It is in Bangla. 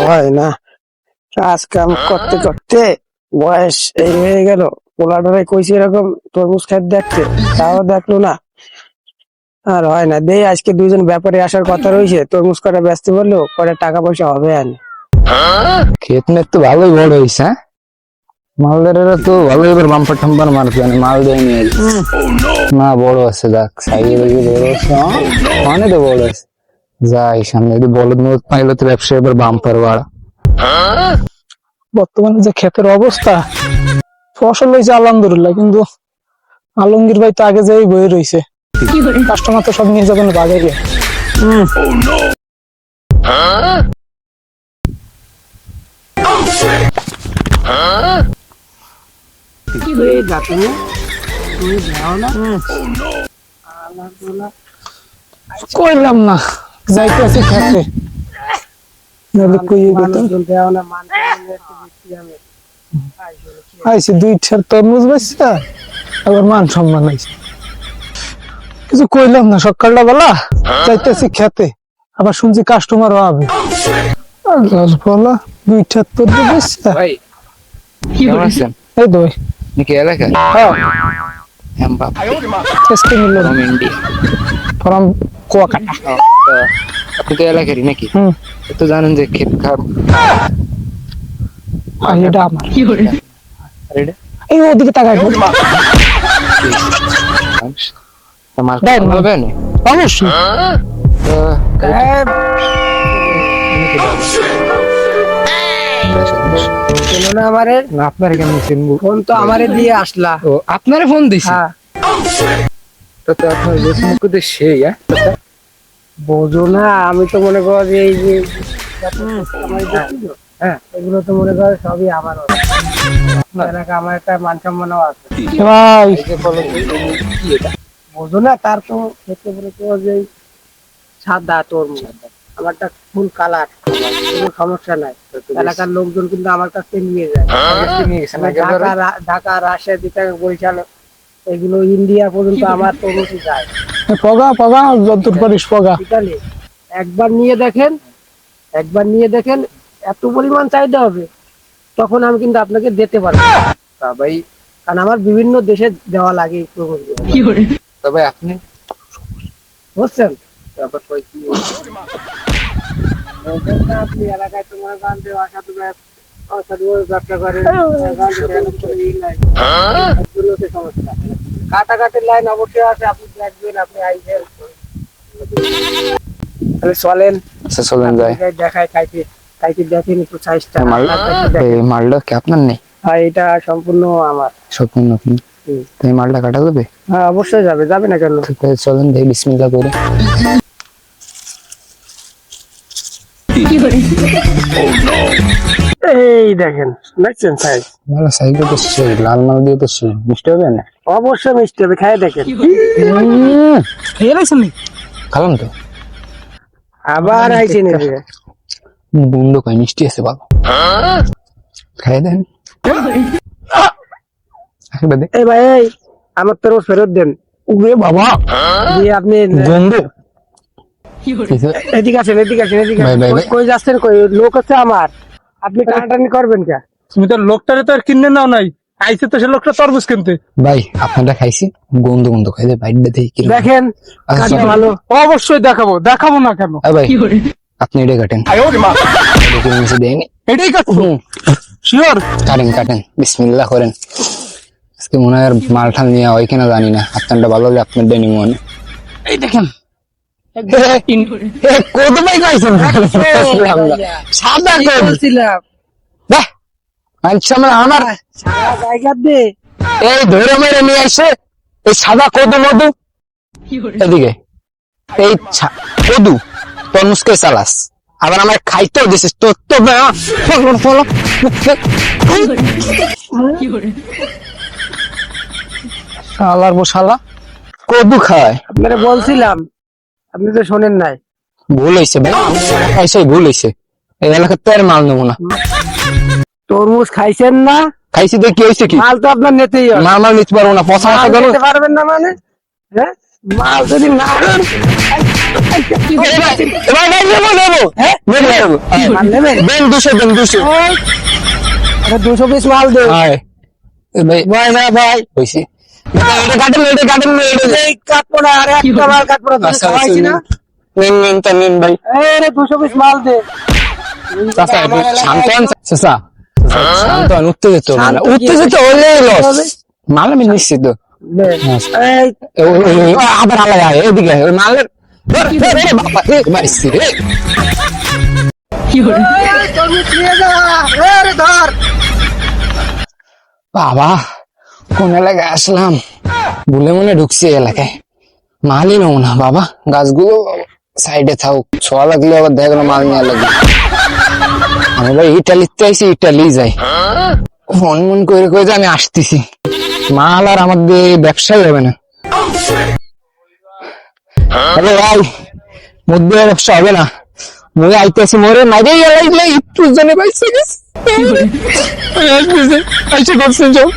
হয় না, কাজ কাম করতে করতে বয়স এই হয়ে গেল। পোলাটারে কইছি এরকম তরমুজ খাইতে দেখতে, তাও দেখলো না। আর হয় না, দেই আজকে দুইজন ব্যাপারে আসার কথা রয়েছে, তরমুজ কটা ব্যস্ত বললো, পরে টাকা পয়সা হবে আর ক্ষেত মেত তো ভালোই বড় হয়েছে। হ্যাঁ, মালদারেরা তো ভালোই এবার বাম্পার টাম্পার মারছে, মানে মাল দিয়ে নিয়ে না বড় আছে। যাক সাইডে দেখি বড় আছে, মানে তো বড় আছে। যাই সামনে যদি বলদ মলদ পাইলো তো ব্যবসা এবার বাম্পার বাড়া। বর্তমানে যে ক্ষেতের অবস্থা, ফসল হয়েছে আলহামদুলিল্লাহ, কিন্তু আলমগীর ভাই তো আগে যেই বই রয়েছে, কাস্টমার তো সব নিয়ে যাবেন বাজারে। কইলাম না যাইতেছি খেতে, নাহলে কইয়ে দিতাম। আইসি দুইটার তরমুজ বেচছে, আবার মান সম্মান আইসি। কিছু কইলাম না, সকালটা বেলা যাইতেছি খেতে, আবার শুনছি কাস্টমার হবে। বলা দুইটার তরমুজ বেচছে। ভাই কেমন আছেন? এই তো ভাই, নাকি এলাকা? হ্যাঁ এমবাপ টেস্টি মিলল ফ্রম ইন্ডিয়া। ফরম কুয়াকাটা। আপনি তো এলাকারই নাকি? হুম, তো জানেন যে ক্ষেত খাম আর এটা আমার। আর এটা এই ওদিকে তাকাই মাল দেন। হবে না অবশ্যই। না আমারে না আপনার কেমন চিনবো? ফোন তো আমারে দিয়ে আসলা। ও আপনারে ফোন দিছি? হ্যাঁ, তো তো আপনার লোক তো সেই বোঝো না, আমি তো মনে করো যে এই যে হ্যাঁ, এগুলো তো মনে করো সবই আমার এলাকা, আমার একটা মান সম্মানও আছে। ভাই কি এটা? বোঝো না, তার তো খেতে মনে করো যে সাদা তরমুজ, আমারটা ফুল কালার, কোনো সমস্যা নাই। এলাকার লোকজন কিন্তু আমার কাছ থেকে নিয়ে যায়। নিয়ে গেছেন ঢাকা, রাজশাহী থেকে বরিশাল, এগুলো ইন্ডিয়া পর্যন্ত আমার তরমুজই যায়। পগা পগা যতদূর পারিস পগা। ইতালি একবার নিয়ে দেখেন এত পরিমাণ চাহিদা হবে, তখন আমি কিন্তু আপনাকে দিতে পারবো না। ভাই কারণ আমার বিভিন্ন দেশে দেওয়া লাগে এই তরমুজগুলো। তবে আপনি বুঝছেন? তারপর কই কি আপনি এলাকায় তোমার গান দিয়ে অসাধু অসাধু ব্যবসা করেন, এগুলোতে সমস্যা। কাটাকাটির লাইন অবশ্যই আছে, আপনি দেখবেন, আপনি আইসেন, তাহলে চলেন আচ্ছা চলেন যাই। দেখায় খাইতে দেখেন একটু সাইজটা। মালটা কি আপনার নেই? হ্যাঁ, এটা সম্পূর্ণ আমার। স্বপ্ন আপনি তাই মালটা কাটা যাবে? হ্যাঁ অবশ্যই যাবে না কেন? চলেন দেখি বিসমিল্লাহ করে। এই দেখেন, দেখছেন সাইজ? ভালো সাইজ তো সেই লাল মাল দিয়ে তো সেই মিষ্টি হবে না? অবশ্যই মিষ্টি হবে, খাই দেখেন। খেয়ে রাখছেন নাকি? খালাম তো। আবার আইসেন এদিকে। বন্ধু কই মিষ্টি আছে ভালো, খাই দেন। এই ভাই, এই আমার তরমুজ ফেরত দেন। ওরে বাবা, দিয়ে আপনি বন্ধু এদিকে আসেন। ভাই, ভাই, ভাই। কই যাচ্ছেন? কই লোক হচ্ছে আমার, আপনি টানাটানি করবেন কে? তুমি তো লোকটারে তো আর কিনে নাও নাই, আইছে তো সে লোকটা তরমুজ কিনতে। ভাই আপনারা খাইছি গন্ধ গন্ধ খাই দে বাইরে দেখি কি দেখেন কাটা ভালো। অবশ্যই দেখাবো না কেন? ভাই আপনি এটা কাটেন, দেয়নি এটাই কাটবো শিওর। কাটেন বিসমিল্লাহ করেন। আজকে মনে হয় আর মাল ঠাল নিয়ে হয় কিনা জানি না, আপনারটা ভালো হলে আপনার ডেনি মনে। এই দেখেন কত ভাই খাইছেন সাদা বলছিলাম আমার সারা জায়গা দে। এই ধরে মেরে নিয়ে আসে এই সাদা কদু মধু এদিকে এই কদু তরমুজকে চালাস, আবার আমার খাইতেও দিছিস তোর তো ফলো শালার বসালা কদু খায়। আপনারা বলছিলাম, আপনি তো শোনেন নাই। ভুল হয়েছে ভাই, খাইছাই ভুল হয়েছে। এই এলাকার তো আর মাল নেবো না। তরমুজ খাইছেন না? খাইছি দেখি হয়েছে কি? মাল তো আপনার নিতেই হবে। মাল নিতে পারবো না, পচা মাথা মাল নিতে পারবেন না মানে? হ্যাঁ, মাল যদি না এবার নেবো নেবো হ্যাঁ নেবো মাল নেবেন? দেন 200 দেন 200 আরে 200 পিস মাল দে। হায় ভাই ভাই না ভাই, হইছে এটা কাটেন এই কাটবো না, আরে একটা মাল কাটবো না, তোকে খাওয়াইছি না। নিন তা নিন ভাই এই রে 200 পিস মাল দে। চাচা একটু শান্ত হন চাচা শান্ত হন উত্তেজিত হবেন না। শান্ত কি উত্তেজিত হলে লস মাল আমি নিশ্চিত দে। এই আবার আলাদা আয়, এদিকে আয়, ওই মালের ধর, ধর, এ বাবা, এ মাইছি রে। তরমুজ নিয়ে যা, আরে ধর। বাবা কোন এলাকায় আসলাম, ভুলে মনে ঢুকছি এই এলাকায়, মালই নেবো না বাবা, গাছগুলো সাইডে থাকুক, ছোঁয়া লাগলে আবার দেখা গেলো মাল নেওয়া লাগবে। আমি ভাই ইটালিতে আইসি, ইটালি যাই, ফোন মন করে করে যে আমি আসতেছি, মাল আর আমাদের ব্যবসাই হবে না। হ্যালো ভাই, মধ্যে ব্যবসা হবে না, মরে আইতেছি, মরে মাইরে গেলে একটু জনে পাইছে গেছে, আইসে করছেন সব